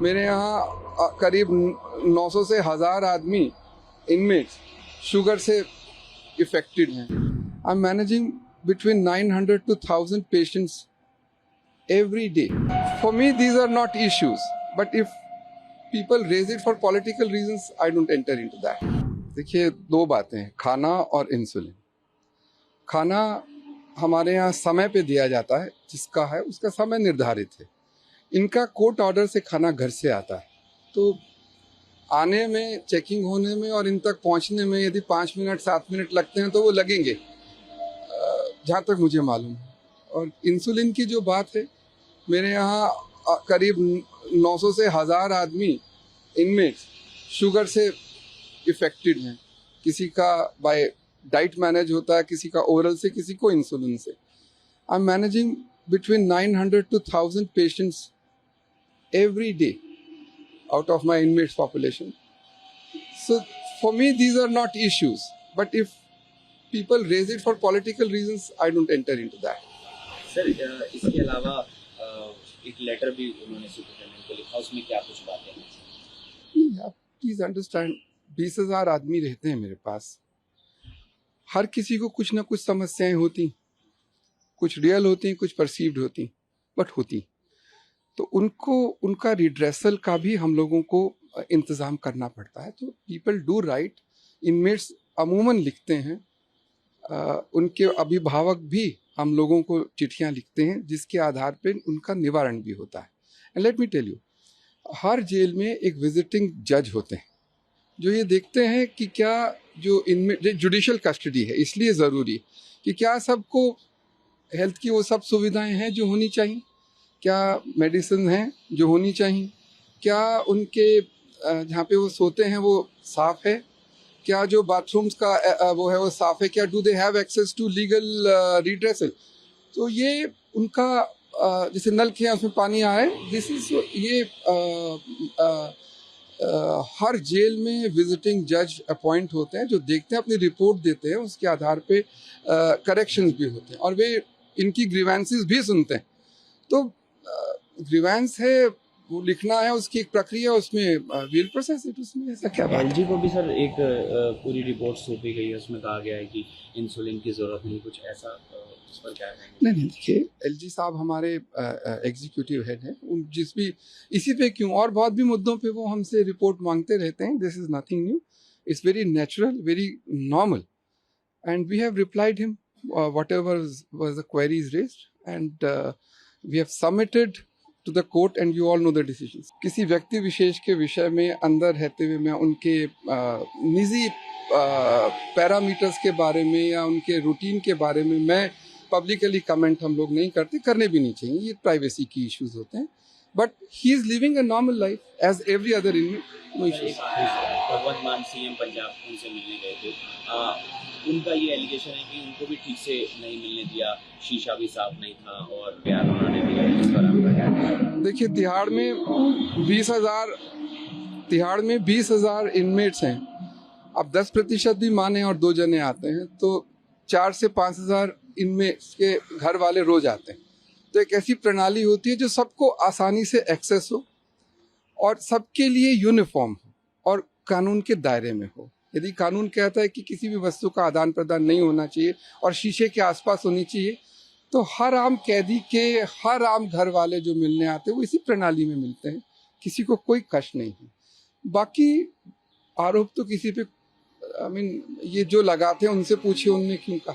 मेरे यहाँ करीब 900 से 1000 आदमी इनमेट्स शुगर से इफेक्टेड हैं। I am managing between 900 to 1000 patients every day. For me, these are not issues. But if people raise it for political reasons, I don't enter into that. देखिए, दो बातें हैं, खाना और इंसुलिन। खाना हमारे यहाँ समय पे दिया जाता है, जिसका है उसका समय निर्धारित है। इनका कोर्ट ऑर्डर से खाना घर से आता है, तो आने में, चेकिंग होने में और इन तक पहुँचने में यदि 5 मिनट 7 मिनट लगते हैं तो वो लगेंगे, जहाँ तक मुझे मालूम है। और इंसुलिन की जो बात है, मेरे यहाँ करीब 900 से 1000 आदमी इनमें शुगर से इफेक्टेड हैं। किसी का बाय डाइट मैनेज होता है, किसी का ओरल से, किसी को इंसुलिन से। I am managing between 900 to 1000 patients every day out of my inmates population. So for me, these are not issues. But if people raise it for political reasons, I don't enter into that. Sir, इसके अलावा एक letter भी उन्होंने superintendent को लिखा, उसमें क्या कुछ बातें हैं? आप प्लीज अंडरस्टैंड, 20,000 आदमी रहते हैं मेरे पास। हर किसी को कुछ ना कुछ समस्याएं होती, कुछ रियल होती, कुछ परसीव्ड होती, बट होती। तो उनको, उनका रिड्रेसल का भी हम लोगों को इंतज़ाम करना पड़ता है। तो पीपल डू राइट, इनमेट्स अमूमन लिखते हैं, उनके अभिभावक भी हम लोगों को चिट्ठियां लिखते हैं, जिसके आधार पे उनका निवारण भी होता है। And let me tell you, हर जेल में एक विजिटिंग जज होते हैं जो ये देखते हैं कि क्या जो इनमें जुडिशल कस्टडी है, इसलिए ज़रूरी कि क्या सबको हेल्थ की वो सब सुविधाएं हैं जो होनी चाहिए, क्या मेडिसिन हैं जो होनी चाहिए, क्या उनके जहाँ पे वो सोते हैं वो साफ़ है, क्या जो बाथरूम्स का वो है वो साफ़ है, क्या do they have access to legal redressal. तो ये उनका जैसे नल के हैं उसमें पानी आए, दिस इज ये हर जेल में विजिटिंग जज अपॉइंट होते हैं जो देखते हैं, अपनी रिपोर्ट देते हैं, उसके आधार पे करेक्शंस भी होते हैं और वे इनकी ग्रीवेंसेस भी सुनते हैं। तो ग्रीवेंस है वो लिखना है, उसकी एक प्रक्रिया, उसमें वील प्रोसेस है, उसमें ऐसा क्या बात है। एलजी को भी सर एक पूरी रिपोर्ट सौंपी गई है, उसमें कहा गया है कि इंसुलिन की ज़रूरत नहीं, कुछ ऐसा, उस पर क्या कहेंगे? नहीं, देखिए, एलजी साहब हमारे एग्जीक्यूटिव हेड हैं, जिस भी इसी पे क्यों और बहुत भी मुद्दों पे वो हमसे रिपोर्ट मांगते रहते हैं। This is nothing new, it's very natural, very normal, and we have replied him whatever was the queries raised, and we have submitted to the court and you all know the decisions. किसी व्यक्ति विशेष के विषय में अंदर रहते हुए मैं उनके निजी पैरामीटर्स के बारे में या उनके रूटीन के बारे में मैं पब्लिकली कमेंट हम लोग नहीं करते, करने भी नहीं चाहिए, ये प्राइवेसी की इश्यूज होते हैं। But he is living a normal life as every other inmate, no issues. Bhagwant Mann CM Punjab उनसे मिलने गए थे, उनका ये एलिगेशन है कि उनको भी ठीक से नहीं मिलने दिया, शीशा भी साफ नहीं था और प्यार उन्होंने दिया। इस पर आपका क्या कहना है? देखिए, तिहाड़ में 20,000 इनमेट्स हैं। अब 10% भी माने और 2 जने आते हैं तो 4 से 5,000 इनमेट्स के घर वाले रोज आते हैं। तो एक ऐसी प्रणाली होती है जो सबको आसानी से एक्सेस हो और सबके लिए यूनिफॉर्म हो और कानून के दायरे में हो। यदि कानून कहता है कि किसी भी वस्तु का आदान प्रदान नहीं होना चाहिए और शीशे के आसपास होनी चाहिए, तो हर आम कैदी के हर आम घर वाले जो मिलने आते हैं वो इसी प्रणाली में मिलते हैं, किसी को कोई कष्ट नहीं है। बाकी आरोप तो किसी पे ये जो लगाते हैं उनसे पूछिए उनने क्यों कहा।